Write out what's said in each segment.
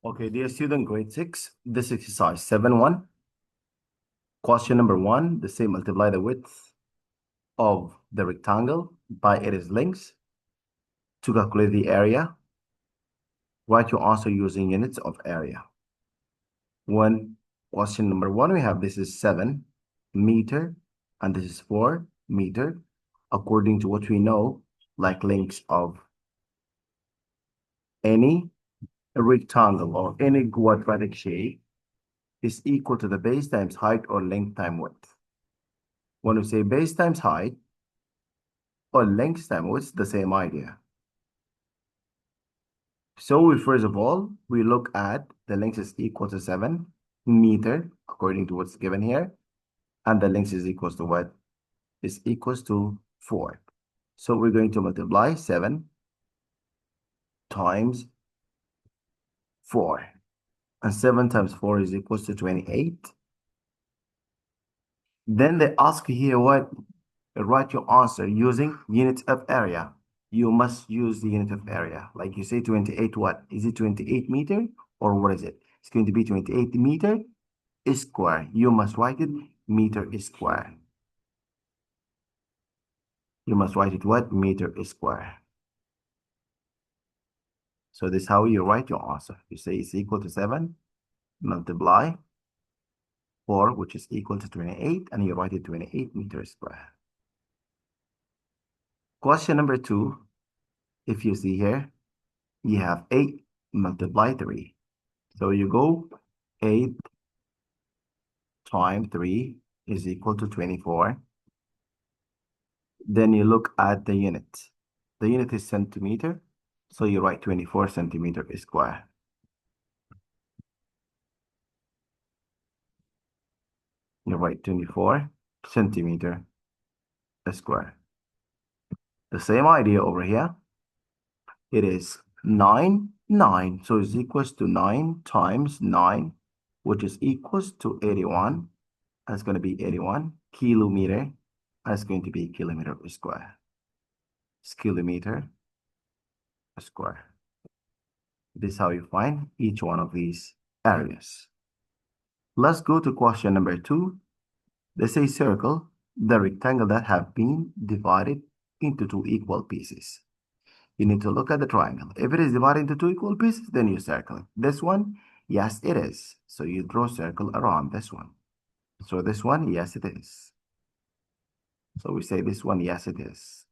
Okay, dear student, grade 6, this exercise 7-1. Question number 1, they say multiply the width of the rectangle by its length to calculate the area. Write your answer using units of area. Question number 1, we have this is 7 meter and this is 4 meter. According to what we know, like lengths of any rectangle or any quadratic shape is equal to the base times height or length times width. When we say base times height or length times width, the same idea. So first of all, we look at the length is equal to 7 meter, according to what's given here. And the length is equals to what? Is equals to 4. So we're going to multiply 7 times 4. And 7 times 4 is equals to 28. Then they ask here what? Write your answer using units of area. You must use the unit of area. Like you say 28 what? Is it 28 meter or what is it? It's going to be 28 meter square. You must write it meter square. You must write it what? Meter square. So this is how you write your answer. You say it's equal to 7, multiply 4, which is equal to 28, and you write it 28 meter square. Question number 2, if you see here, you have 8 multiply 3. So you go 8 times 3 is equal to 24. Then you look at the unit. The unit is centimeter, so you write 24 centimeter square. You write 24 centimeter square. The same idea over here. It is 9, so it's equals to 9 times 9, which is equals to 81. That's going to be 81 kilometer. That's going to be kilometer square. It's kilometer square. This is how you find each one of these areas. Let's go to question number 2. They say circle the rectangle that have been divided into 2 equal pieces. You need to look at the triangle. If it is divided into 2 equal pieces, then you circle it. This one, yes, it is. So you draw a circle around this one. So this one, yes, it is. So we say this one, yes, it is.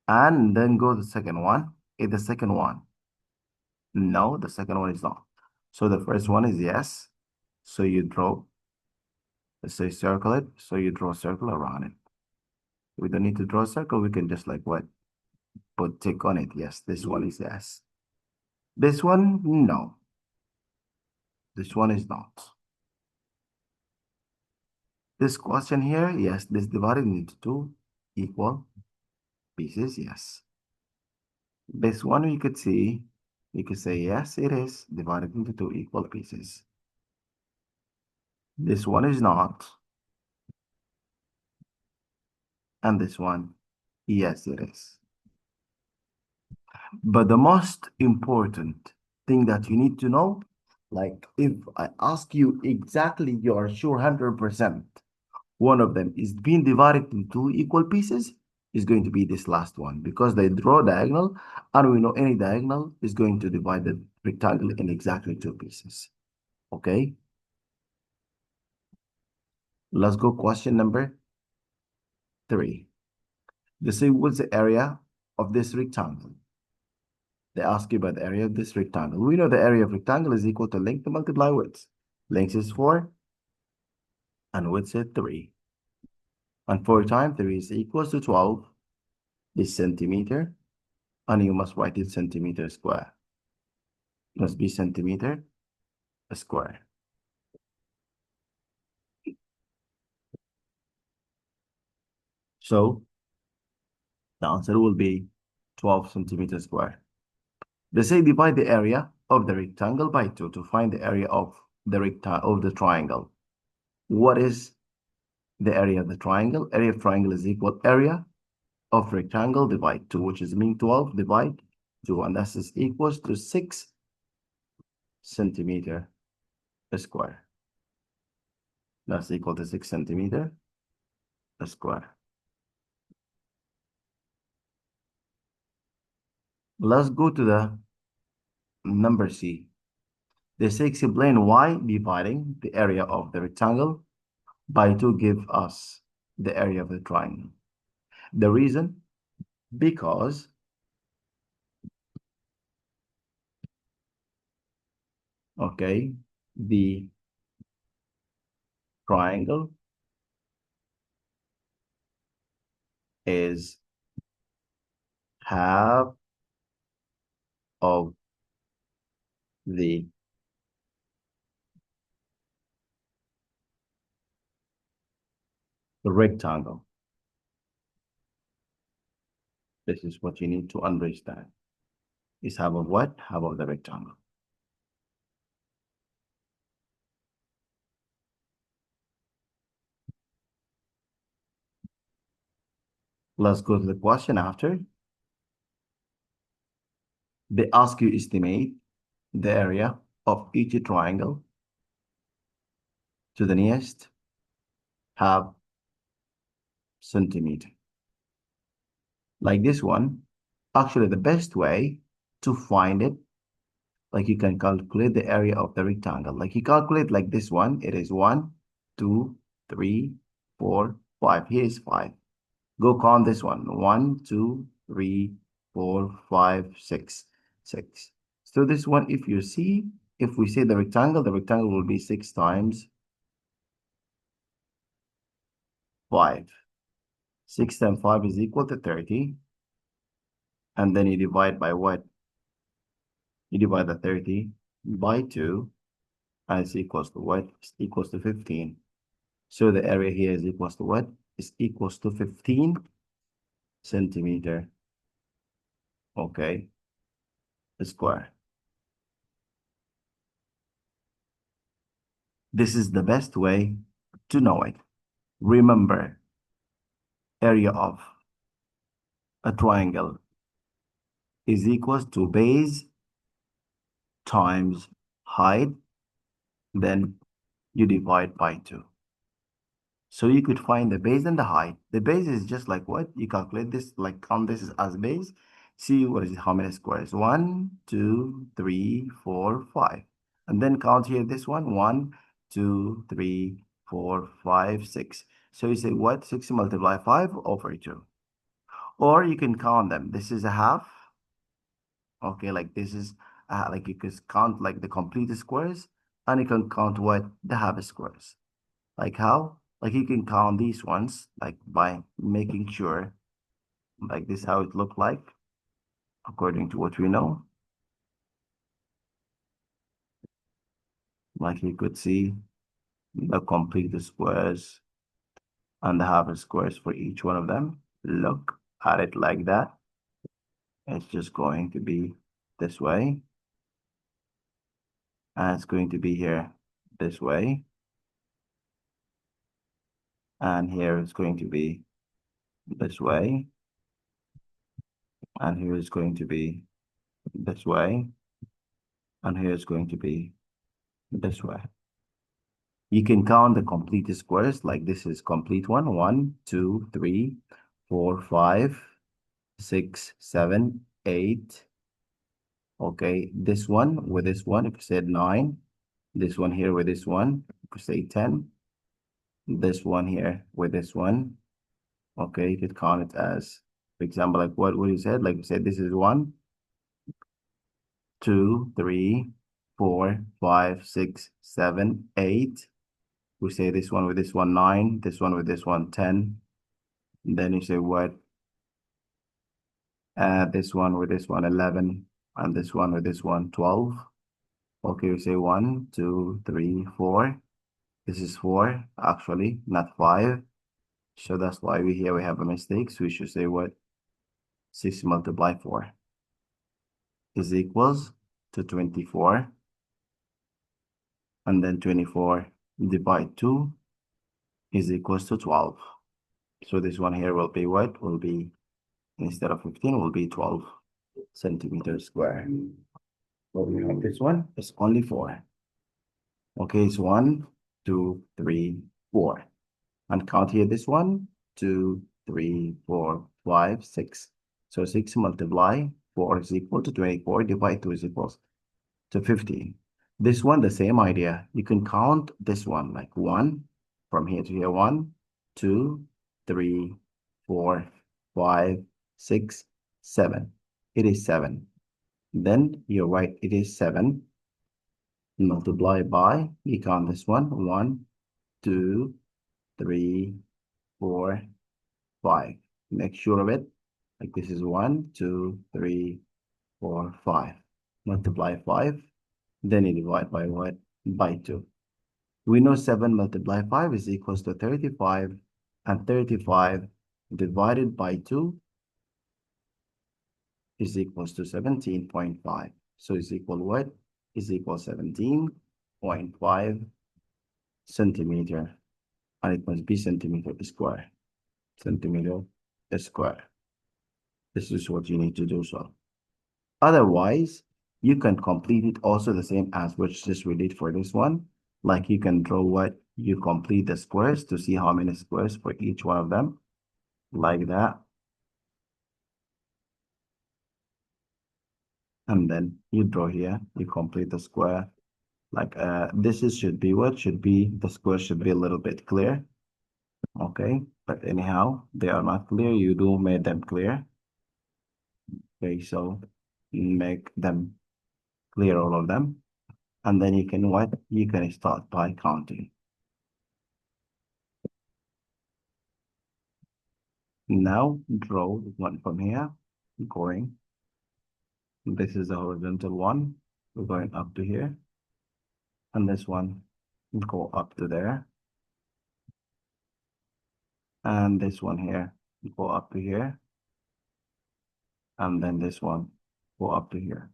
And then go to the second one. Is the second one? No, the second one is not. So the first one is yes. So you draw, let's say circle it. So you draw a circle around it. We don't need to draw a circle. We can just like what? Put tick on it. Yes, this one is yes. This one, no. This one is not. This question here, yes, this divided into 2 equal pieces, yes. This one you could see, you could say, yes, it is divided into 2 equal pieces. This one is not. And this one, yes, it is. But the most important thing that you need to know, like if I ask you exactly, you're sure 100%, one of them is being divided into 2 equal pieces, is going to be this last one because they draw diagonal and we know any diagonal is going to divide the rectangle in exactly 2 pieces. Okay? Let's go question number 3. They say what's the area of this rectangle? They ask you about the area of this rectangle. We know the area of rectangle is equal to length multiply width. Length is 4 and width is 3. And 4 times 3 is equals to 12. This centimeter. And you must write it centimeter square. It must be centimeter square. So the answer will be 12 centimeters square. They say divide the area of the rectangle by 2 to find the area of the triangle. What is the area of the triangle? Area of triangle is equal area of rectangle divide 2, which is mean 12 divide 2, and that is equals to 6 centimeter square. That's equal to 6 centimeter square. Let's go to the number C. They say explain why dividing the area of the rectangle by 2 give us the area of the triangle. The reason, because okay, the triangle is half of the rectangle. This is what you need to understand. Is half of what? Half of the rectangle. Let's go to the question after. They ask you estimate the area of each triangle to the nearest half centimeter. Like this one, actually the best way to find it, like you can calculate the area of the rectangle. Like you calculate like this one, it is 1, 2, 3, 4, 5. Here is 5. Go count this one. 1, 2, 3, 4, 5, 6. 6. So this one, if you see, if we say the rectangle will be 6 times 5. 6 times 5 is equal to 30. And then you divide by what? You divide the 30 by 2, and it's equals to what? It's equals to 15. So the area here is equals to what? It's equals to 15 centimeter, okay, square. This is the best way to know it. Remember, area of a triangle is equals to base times height, then you divide by 2. So you could find the base and the height. The base is just like what? You calculate this, like count this as base. See what is it, how many squares? 1, 2, 3, 4, 5. And then count here this one. 1, 2, 3, 4, 5, 6. So you say what? 6 multiply 5 over 2. Or you can count them. This is a half. Okay, like this is like you can count like the complete squares, and you can count what? The half squares. Like how? Like you can count these ones like by making sure like this how it look like according to what we know. Like you could see the complete squares and the half squares for each one of them. Look at it like that. It's just going to be this way. And it's going to be here this way. And here it's going to be this way. And here is going to be this way. And here is going to be this way. You can count the complete squares, like this is complete one. 1, 2, 3, 4, 5, 6, 7, 8. Okay, this one with this one, if you said 9. This one here with this one, if you say 10. This one here with this one. Okay, you could count it as, for example, like what you said, like you said, this is 1, 2, 3, 4, 5, 6, 7, 8. We say this one with this one 9, this one with this one 10. And then you say what? This one with this one 11, and this one with this one 12. Okay, we say 1, 2, 3, 4. This is 4 actually, not 5. So that's why we have a mistake. So we should say what? 6 multiply 4 is equals to 24. And then 24 divide 2 is equals to 12. So this one here will be what? Will be instead of 15 will be 12 centimeters square. But we have this one, it's only 4. Okay, it's 1, 2, 3, 4. And count here this 1, 2, 3, 4, 5, 6. So 6 multiply 4 is equal to 24, divide 2 is equals to 15. This one, the same idea. You can count this one like 1 from here to here. 1, 2, 3, 4, 5, 6, 7. It is 7. Then you're right, it is 7. Multiply by, you count this one. 1, 2, 3, 4, 5. Make sure of it. Like this is 1, 2, 3, 4, 5. Multiply 5. Then you divide by what? By 2. We know 7 multiplied 5 is equals to 35, and 35 divided by 2 is equals to 17.5. So it's equal what? Is equal 17.5 centimeter, and it must be centimeter square. Centimeter square. This is what you need to do so. Otherwise, you can complete it also the same as which just we did for this one. Like you can draw what you complete the squares to see how many squares for each one of them. Like that. And then you draw here, you complete the square. Like this is should be what should be the square should be a little bit clear. Okay, but anyhow, they are not clear. You do make them clear. Okay, so make them clear all of them. And then you can what? You can start by counting. Now draw one from here, going. This is the horizontal one. We're going up to here. And this one go up to there. And this one here go up to here. And then this one go up to here.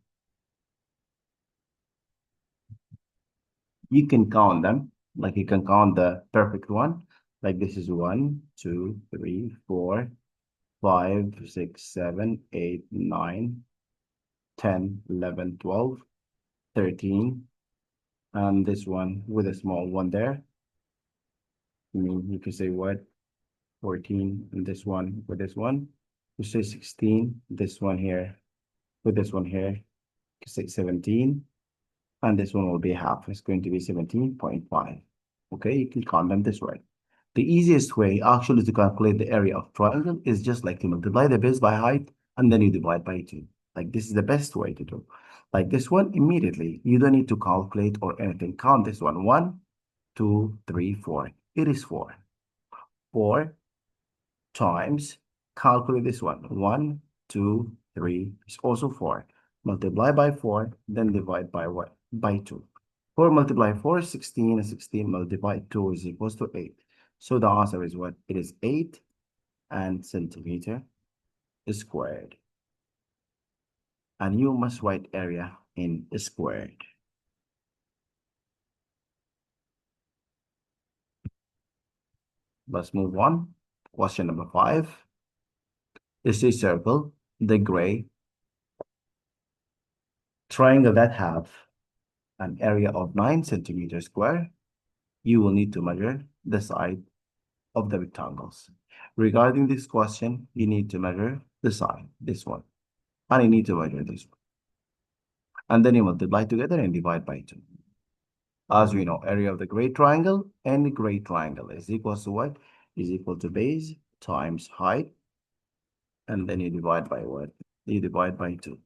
You can count them, like you can count the perfect one. Like this is 1, 2, 3, 4, 5, 6, 7, 8, 9, 10, 11, 12, 13. And this one with a small one there. I mean, you can say what? 14, and this one with this one. You say 16, this one here with this one here. You say 17, and this one will be half. It's going to be 17.5. Okay, you can count them this way. The easiest way actually to calculate the area of triangle is just like to multiply the base by height and then you divide by 2. Like this is the best way to do. Like this one immediately, you don't need to calculate or anything. Count this one. 1, 2, 3, 4. It is 4. 4 times, calculate this one. 1, 2, 3 is also 4. Multiply by 4, then divide by what? By 2. 4 multiply 4 is 16, and 16 multiply 2 is equals to 8. So the answer is what? It is 8 and centimeter squared. And you must write area in squared. Let's move on. Question number 5. Is a circle, the gray triangle that have an area of 9 centimeters square. You will need to measure the side of the rectangles. Regarding this question, you need to measure the side, this one, and you need to measure this one. And then you multiply together and divide by 2. As we know, area of the great triangle and the great triangle is equal to what? Is equal to base times height. And then you divide by what? You divide by 2.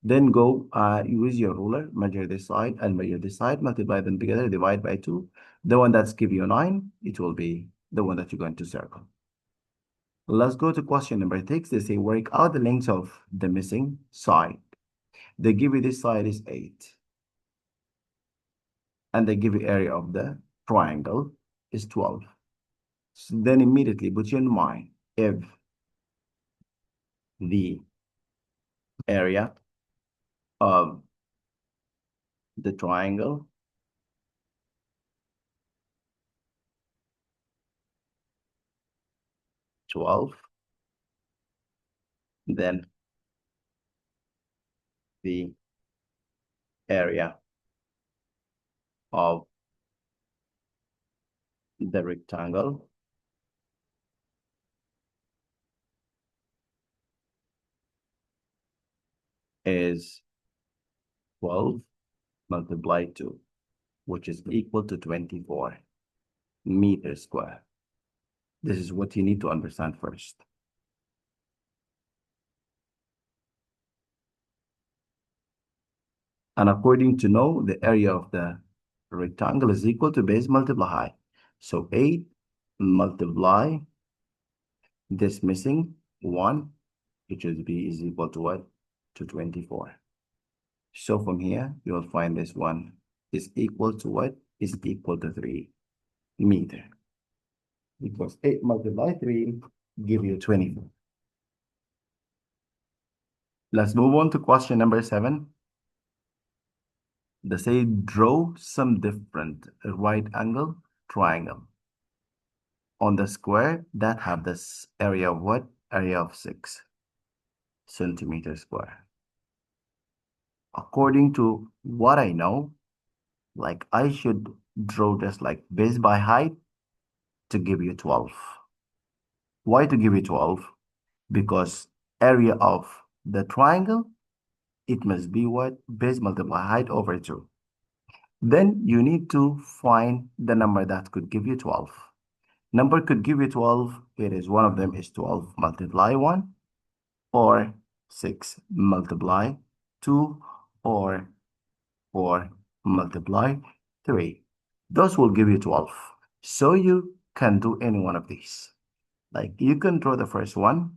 Then go use your ruler, measure this side and measure this side, multiply them together, divide by 2. The one that's give you 9, it will be the one that you're going to circle. Let's go to question number 6. They say work out the length of the missing side. They give you this side is 8. And they give you area of the triangle is 12. So then immediately put your mind if the area of the triangle twelve Then the area of the rectangle is 12 multiplied 2, which is equal to 24 meters square. This is what you need to understand first. And according to know, the area of the rectangle is equal to base multiply height. So 8 multiply this missing 1, which is b, is equal to what? To 24. So from here, you'll find this one is equal to what? Is equal to 3 meter. Because 8 multiply 3 give you 24. Let's move on to question number 7. They say draw some different right angle triangle on the square that have this area of what? Area of 6 centimeters square. According to what I know, like I should draw this like base by height to give you 12. Why to give you 12? Because area of the triangle, it must be what? Base multiply height over 2. Then you need to find the number that could give you 12. Number could give you 12. It is one of them is 12 multiply 1, or 6 multiply 2, or 4 multiply 3. Those will give you 12. So you can do any one of these. Like you can draw the first one,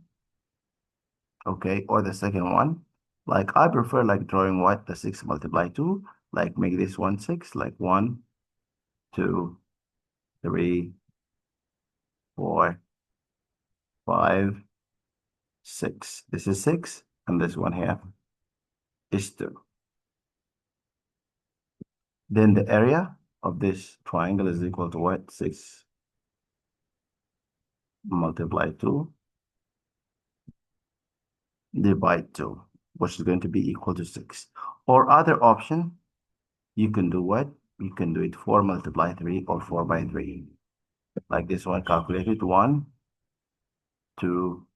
okay, or the second one. Like I prefer like drawing what? The 6 multiply 2. Like make this one 6, like 1, 2, 3, 4, 5, 6. This is 6, and this one here is 2. Then the area of this triangle is equal to what? 6 multiply 2 divide 2, which is going to be equal to 6. Or other option, you can do what? You can do it 4 multiply 3 or 4 by 3. Like this one, calculated 1, 2,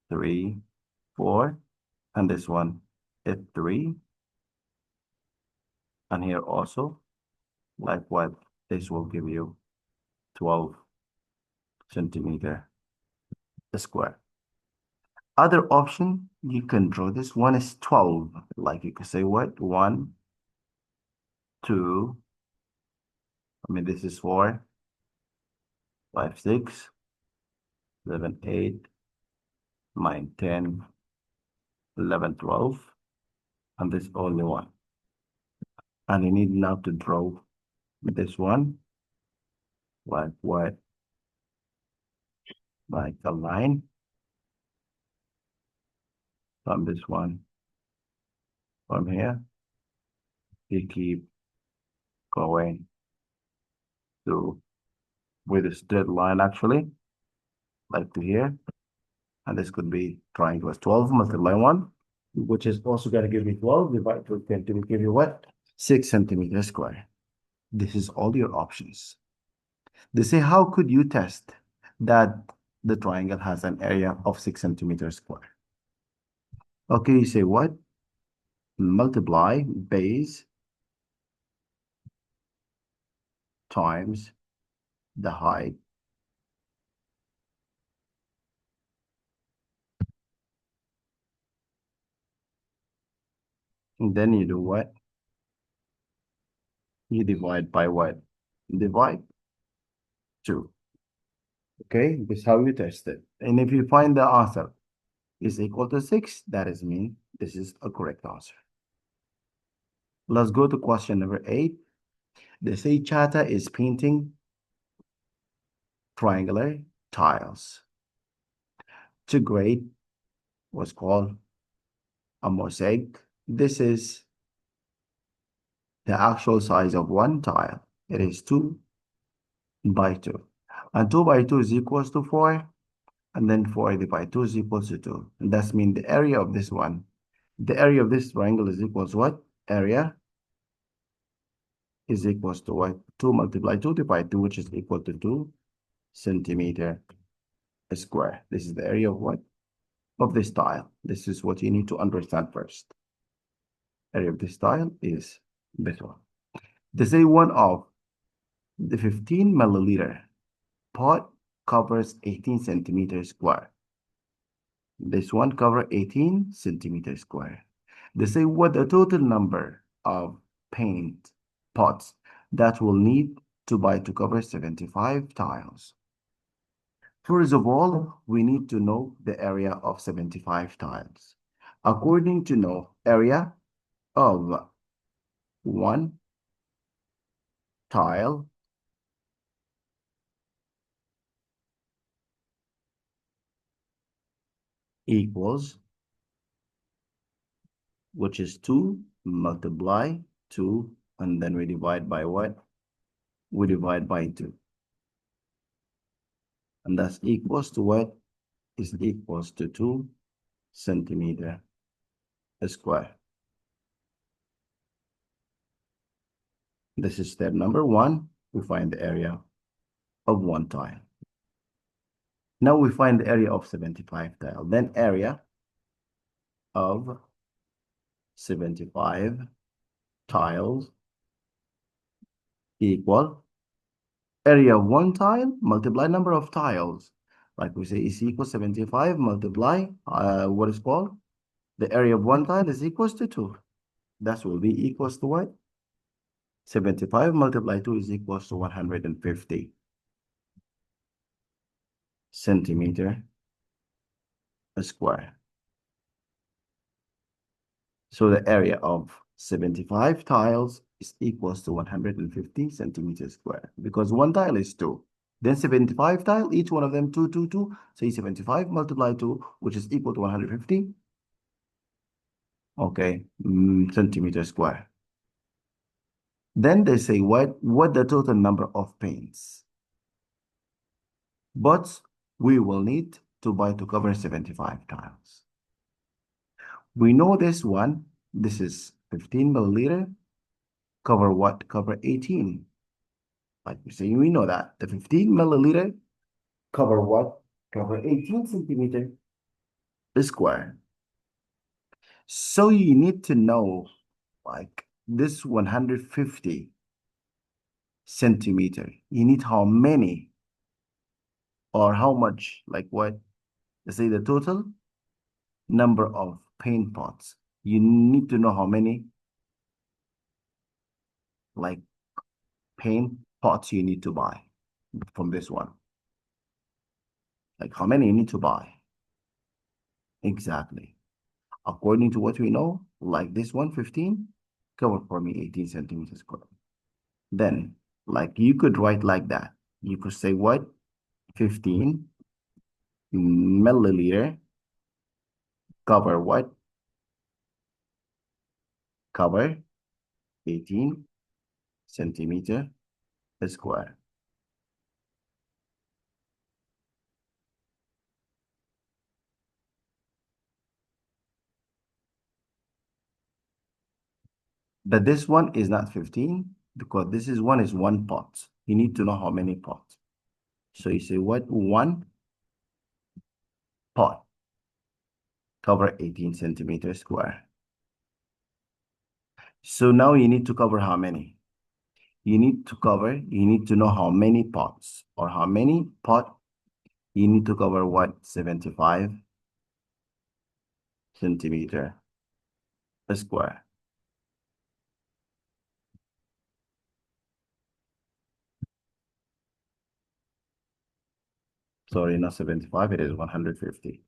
3, 4, and this one is 3. And here also, like what? This will give you 12 centimeter square. Other option, you can draw this one is 12. Like you can say what? 1, 2, this is 4, 5, 6, 7, 8, 9, 10, 11, 12, and this only one. And you need now to draw this one, like what? Like a line from this one, from here. You keep going to with a straight line actually, like to here. And this could be triangle as 12 multiply 1, which is also going to give me 12 divided by 10 to give you what? 6 centimeters square. This is all your options. They say, how could you test that the triangle has an area of 6 centimeters square? Okay, you say what? Multiply base times the height. And then you do what? You divide by what? Divide 2. Okay, this is how you test it. And if you find the answer is equal to 6, that is mean this is a correct answer. Let's go to question number 8. They say Chata is painting triangular tiles to grade what's called a mosaic. This is the actual size of one tile. It is 2 by 2. And 2 by 2 is equals to 4. and then 4 divided by 2 is equals to 2. And that's mean the area of this one. The area of this triangle is equals what? Area is equals to what? 2 multiply 2 divided 2, which is equal to 2 centimeter square. This is the area of what? Of this tile. This is what you need to understand first. Area of this tile is this one. They say one of the 15 milliliter pot covers 18 centimeters square. This one cover 18 centimeters square. They say what the total number of paint pots that will need to buy to cover 75 tiles. First of all, we need to know the area of 75 tiles. According to know area of one tile equals, which is 2 multiply 2, and then we divide by what? We divide by 2. And that's equals to what? Is equals to 2 centimeter square. This is step number 1. We find the area of one tile. Now we find the area of 75 tile. Then area of 75 tiles equal area of one tile multiply number of tiles. Like we say, is equal 75 multiply what is called the area of one tile is equals to 2. That will be equals to what? 75 multiply 2 is equals to 150 centimeter square. So the area of 75 tiles is equals to 150 centimeters square, because one tile is 2. Then 75 tile, each one of them 2, 2, 2. Say 75 multiply 2, which is equal to 150. Okay, centimeter square. Then they say what the total number of paints. But we will need to buy to cover 75 tiles. We know this one. This is 15 milliliter. Cover what? Cover 18. Like we say, we know that the 15 milliliter cover what? Cover 18 centimeter square. So you need to know like this 150 centimeter. You need how many or how much, like what? Let's say the total number of paint pots. You need to know how many like paint pots you need to buy from this one. Like how many you need to buy. Exactly. According to what we know, like this one, 15, cover for me 18 centimeters square. Then, like you could write like that. You could say what? 15 milliliter cover what? Cover 18 centimeter square. But this one is not 15 because this is one pot. You need to know how many pots. So you say what? One pot cover 18 centimeters square. So now you need to cover how many? You need to know how many pots or how many pot you need to cover what? 75 centimeter square. Sorry, not 75, it is 150.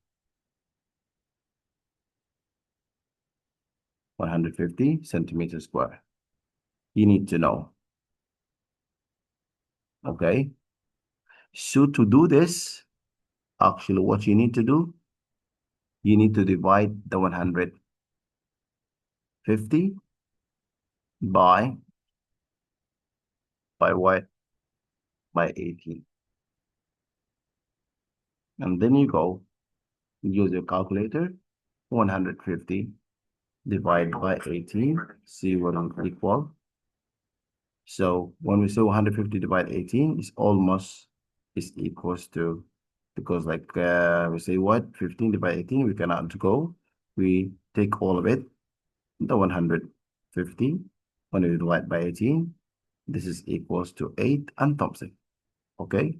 150 centimeters square. You need to know. Okay. So to do this, actually what you need to do, you need to divide the 150 by what? By 18. And then you go use your calculator. 150 divided by 18. See what will equal. So when we say 150 divided 18, it's almost is equals to, because like we say what 15 divided 18, we cannot go. We take all of it, the 150 when we divide by 18, this is equals to 8 and something. Okay,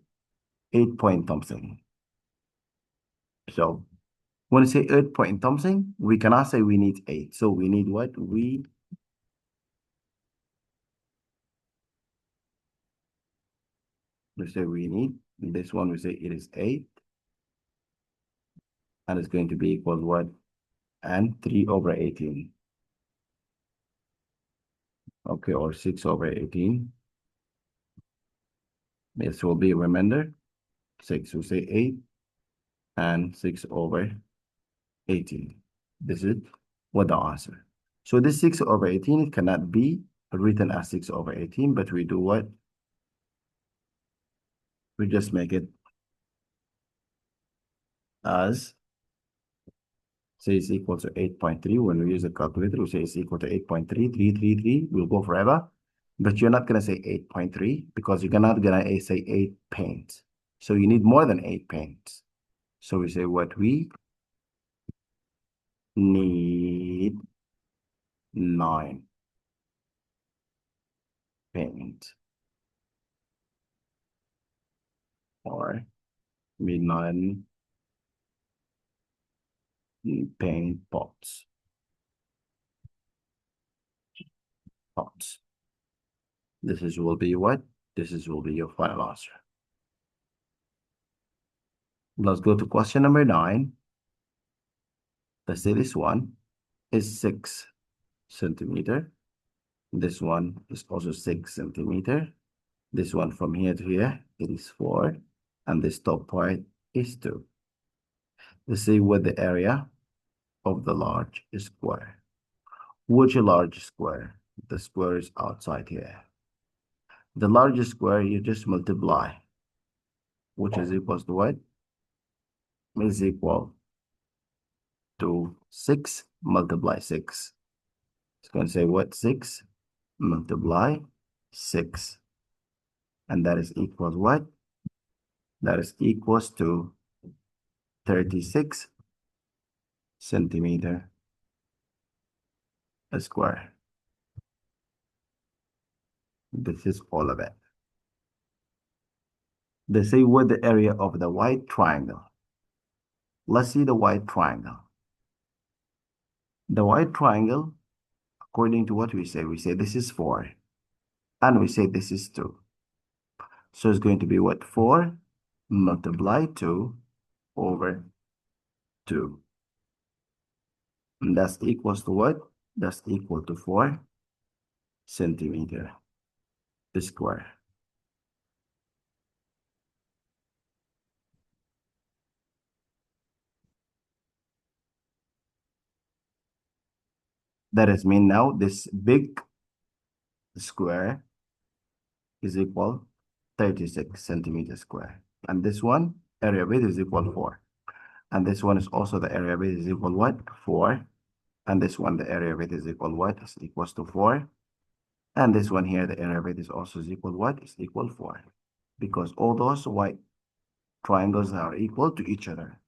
8 point something. So when we say 8 point something, we cannot say we need 8. So we need what? We say we need this one, we say it is 8, and it's going to be equal to what? And 3 over 18. Okay, or 6 over 18. This will be, remember, 6. We say 8 and 6 over 18. This is what the answer. So this 6 over 18, it cannot be written as 6 over 18, but we do what? We just make it as, say it's equal to 8.3. When we use the calculator, we say it's equal to 8.3333. We'll go forever. But you're not going to say 8.3 because you're not going to say 8 paints. So you need more than 8 paints. So we say what we need 9 paint, or we need 9 paint pots. This is will be what? This is will be your final answer. Let's go to question number 9. Let's say this one is 6 centimeter. This one is also 6 centimeter. This one from here to here, it is 4. And this top part is 2. Let's see what the area of the large square. Which large square? The square is outside here. The largest square, you just multiply, which is equals to what? Is equal to 6 multiply 6. It's going to say what? 6 multiply 6. And that is equals what? That is equals to 36 centimeter a square. This is all of it. They say what the area of the white triangle. Let's see the white triangle. The white triangle, according to what we say this is 4. And we say this is 2. So it's going to be what? 4 multiply 2 over 2. And that's equals to what? That's equal to 4 centimeter square. That is mean now this big square is equal 36 centimeter square. And this one, area of it is equal 4. And this one is also the area of it is equal what? 4. And this one, the area of it is equal what? Is equals to 4. And this one here, the area of it is also equal what? Is equal 4. Because all those white triangles are equal to each other.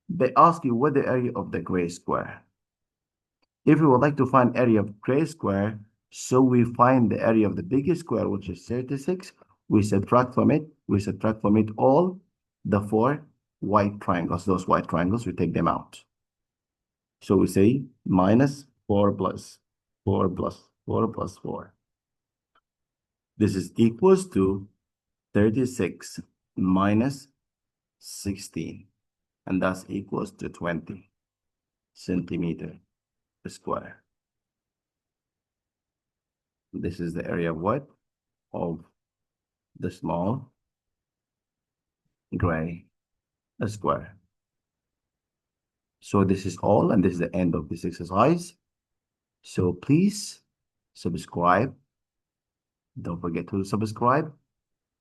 They ask you what the area of the gray square. If we would like to find area of gray square, so we find the area of the biggest square, which is 36, we subtract from it all the 4 white triangles. Those white triangles, we take them out. So we say minus 4 plus 4 plus 4 plus 4. This is equals to 36 minus 16. And that's equals to 20 centimeter square. This is the area of what? Of the small gray square. So this is all, and this is the end of this exercise. So please subscribe. Don't forget to subscribe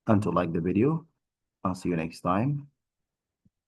and to like the video. I'll see you next time.